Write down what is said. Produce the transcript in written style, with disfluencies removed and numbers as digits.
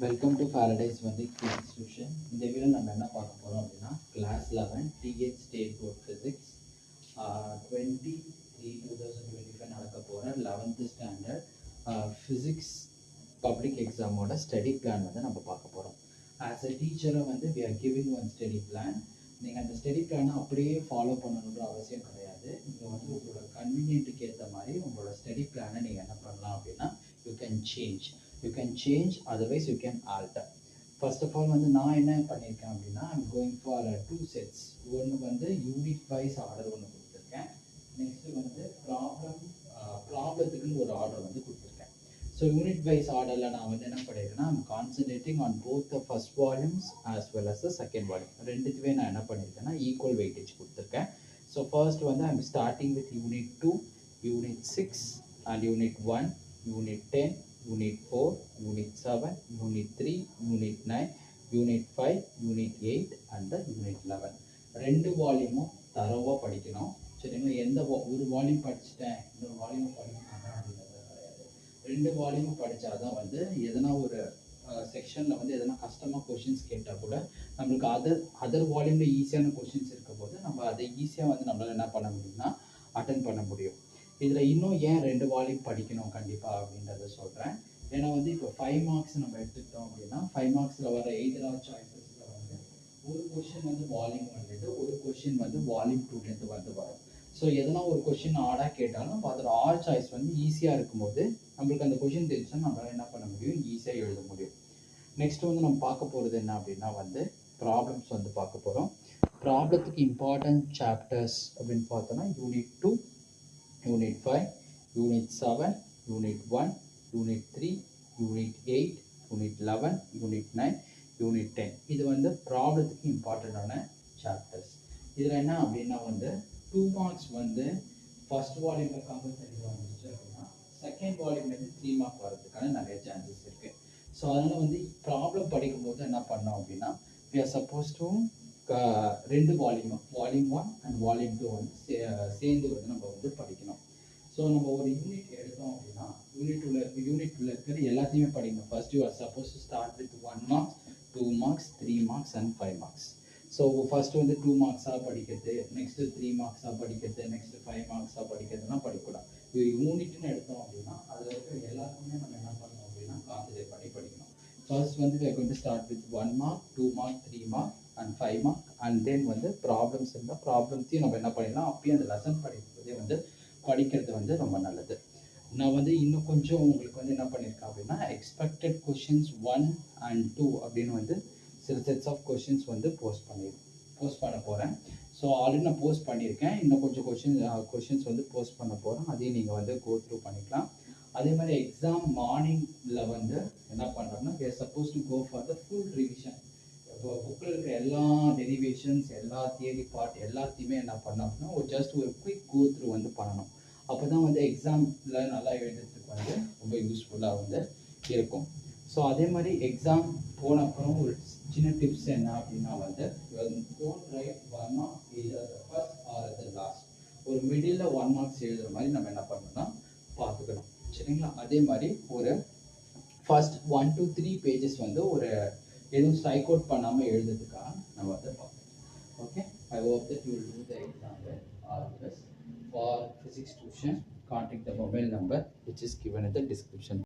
Welcome to Paradise Vedic Physics Tuition. இந்த video நம்ம என்ன பார்க்க போறோம் அப்படின்னா class 11 TH state board physics 2025 நடக்க போற 11th ஸ்டாண்டர்ட் ஃபிசிக்ஸ் பப்ளிக் எக்ஸாமோட ஸ்டடி பிளான் வந்து நம்ம பார்க்க போறோம். ஆஸ் எ டீச்சரை வந்து we are giving one study plan. நீங்கள் அந்த ஸ்டடி பிளானை அப்படியே ஃபாலோ பண்ணணுன்ற அவசியம் கிடையாது. நீங்கள் வந்து உங்களோட கன்வீனியன்ட்டுக்கு ஏற்ற மாதிரி உங்களோட ஸ்டடி பிளானை நீங்கள் என்ன பண்ணலாம் அப்படின்னா you can change, otherwise you can alter. First of all வந்து நான் என்ன பண்ணியிருக்கேன் அப்படின்னா I'm going for two sets. ஒன்று வந்து யூனிட் வைஸ் ஆர்டர் ஒன்று கொடுத்துருக்கேன். நெக்ஸ்ட் வந்து ப்ராப்ளத்துக்குன்னு ஒரு ஆர்டர் வந்து கொடுத்துருக்கேன். ஸோ யூனிட் வைஸ் ஆர்டரில் நான் வந்து என்ன பண்ணியிருக்கேன்னா I'm concentrating on both the first volumes as well as the second volume. ரெண்டுத்துவே நான் என்ன பண்ணியிருக்கேன்னா ஈக்குவல் வெயிட்டேஜ் கொடுத்துருக்கேன். ஸோ ஃபர்ஸ்ட் வந்து I'm starting with unit 2, unit 6 and unit 1, unit 10, unit 4, unit 7, unit 3, unit 9, unit 5, unit 8 and the unit 11. ரெண்டு வால்யூமும் தரவாக படிக்கணும். சரிங்களா? எந்த ஒரு வால்யூம் படிச்சுட்டேன் இன்னொரு வால்யூம் படிக்க மாட்டேன் அப்படின்றது கிடையாது. ரெண்டு வால்யூமும் படித்தாதான் வந்து எதனா ஒரு செக்ஷனில் வந்து எதனா கஷ்டமாக கொஷின்ஸ் கேட்டால் கூட நம்மளுக்கு அதர் வால்யூமில் ஈஸியான கொஷின்ஸ் இருக்கும் போது நம்ம அதை ஈஸியாக வந்து நம்மளால் என்ன பண்ண முடியும்னா அட்டன் பண்ண முடியும். இதில் இன்னும் ஏன் ரெண்டு வால்யூம் படிக்கணும் கண்டிப்பாக அப்படின்றத சொல்கிறேன். ஏன்னா வந்து இப்போ 5 மார்க்ஸ் நம்ம எடுத்துக்கிட்டோம் அப்படின்னா 5 மார்க்ஸில் வர எய்தர் சாய்ஸஸில் வந்து ஒரு கொஷின் வந்து வால்யூம் 1லேருந்து ஒரு கொஷின் வந்து வால்யூம் 2லேருந்து வந்து வரும். ஸோ எதனா ஒரு கொஷின் ஆடாக கேட்டாலும் அதோட ஆல் சாய்ஸ் வந்து ஈஸியாக இருக்கும்போது நம்மளுக்கு அந்த கொஷின் தெரிஞ்சுன்னா நம்மளால் என்ன பண்ண முடியும், ஈஸியாக எழுத முடியும். நெக்ஸ்ட் வந்து நம்ம பார்க்க போகிறது என்ன அப்படின்னா வந்து ப்ராப்ளம்ஸ் வந்து பார்க்க போகிறோம். ப்ராப்ளத்துக்கு இம்பார்ட்டன்ட் சாப்டர்ஸ் அப்படின்னு பார்த்தோன்னா unit 2, unit 5, unit 7, unit 1, unit 3, unit 8, unit 11, unit 9, unit 10. இது வந்து ப்ராப்ளத்துக்கு இம்பார்ட்டண்டான சாப்டர்ஸ். இதில் என்ன அப்படின்னா வந்து 2 மார்க்ஸ் வந்து ஃபர்ஸ்ட் வால்யூமில் கம்பல்சரியாக வந்துச்சு அப்படின்னா செகண்ட் வால்யூம்லேருந்து 3 மார்க் வரதுக்கான நிறைய சான்சஸ் இருக்குது. ஸோ அதனால் வந்து ப்ராப்ளம் படிக்கும்போது என்ன பண்ணோம் அப்படின்னா we are supposed to ரெண்டு வால்யூம் 1 அண்ட் வால்யூம் 2 வந்து சேர்ந்து வந்து நம்ம வந்து படிக்கணும். ஸோ நம்ம ஒரு யூனிட் எடுத்தோம் அப்படின்னா யூனிட் உள்ள இருக்கிறது எல்லாத்தையுமே படிக்கணும். First you are suppose to start with 1 marks, 2 marks, 3 marks and 5 marks. So first வந்து 2 மார்க்ஸாக படிக்கிறது, நெக்ஸ்ட் 3 மார்க்ஸாக படிக்கிறது, நெக்ஸ்ட் 5 மார்க்ஸாக படிக்கிறதுலாம் படிக்கூடாது. யூனிட்னு எடுத்தோம் அப்படின்னா அதில் இருக்கிற எல்லாருக்குமே நம்ம என்ன பண்ணணும் அப்படின்னா கான்சன்ட்ரேட் பண்ணி படிக்கணும். ஃபர்ஸ்ட் வந்து we are going to start with 1 mark, 2 mark, 3 mark and 5 mark and then வந்து ப்ராப்ளம்ஸ் இருந்தால் ப்ராப்ளம்ஸையும் நம்ம என்ன பண்ணிடலாம் அப்பயும் அந்த லெசன் படிக்கும்போதே வந்து படிக்கிறது வந்து ரொம்ப நல்லது. நான் வந்து இன்னும் கொஞ்சம் உங்களுக்கு வந்து என்ன பண்ணியிருக்கேன் அப்படின்னா எக்ஸ்பெக்டட் கொஷின்ஸ் 1 and 2 அப்படின்னு வந்து சில செட்ஸ் ஆஃப் கொஷின்ஸ் வந்து போஸ்ட் பண்ண போகிறேன். ஸோ ஆல்ரெடி நான் போஸ்ட் பண்ணியிருக்கேன். இன்னும் கொஞ்சம் கொஷின்ஸ் வந்து போஸ்ட் பண்ண போகிறேன். அதையும் நீங்கள் வந்து கோ த்ரூ பண்ணிக்கலாம். அதே மாதிரி எக்ஸாம் மார்னிங்கில் வந்து என்ன பண்ணுறோம்னா we are supposed to go for the full revision. இப்போ புக்கில் இருக்கிற எல்லா டெரிவேஷன்ஸ், எல்லா தியரி பார்ட் எல்லாத்தையுமே என்ன பண்ணோம் அப்படின்னா ஜஸ்ட் ஒரு குயிக் கோ த்ரூ வந்து பண்ணணும். அப்போ தான் வந்து எக்ஸாமில் நல்லா எழுதுறதுக்கு வந்து ரொம்ப யூஸ்ஃபுல்லாக வந்து இருக்கும். ஸோ அதே மாதிரி எக்ஸாம் போன அப்புறம் ஒரு சின்ன டிப்ஸ் என்ன அப்படின்னா வந்து don't write 1 mark either the first or the last. ஒரு மிடில் 1 marks எழுதுகிற மாதிரி நம்ம என்ன பண்ணணும்னா பார்த்துக்கணும். சரிங்களா? அதே மாதிரி ஒரு ஃபர்ஸ்ட் 1 to 3 பேஜஸ் வந்து ஒரு எதுவும் ஸ்ட்ரைக் அவுட் பண்ணாமல் எழுதுறதுக்காக நம்ம வந்து பார்க்கணும். Okay, I hope that you will do the exam well. All the best. For physics tuition, contact the mobile number which is given in the description.